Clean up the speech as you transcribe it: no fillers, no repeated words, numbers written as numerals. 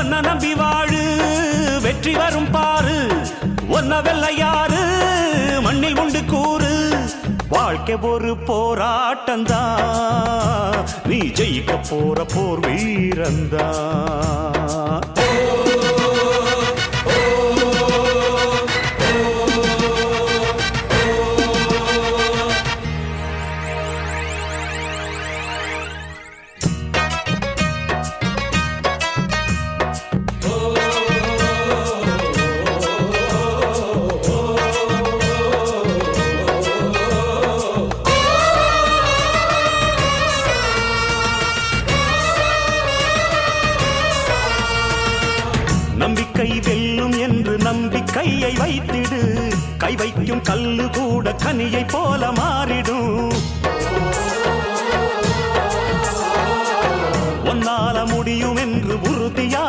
ஒன்ன நம்பி வாழு வெற்றி வரும் பாரு ஒன்ன வெள்ளையாறு மண்ணில் உண்டு கூறு வாழ்க்கை ஒரு போராட்டந்தா நீ ஜெயிக்க போற போர் வீரந்தா நம்பிக்கை வெல்லும் என்று நம்பிக்கையை வைத்திடு கை வைக்கும் கல்லு கூட கனியை போல மாறிடும் ஒன்னால முடியும் என்று உறுதியா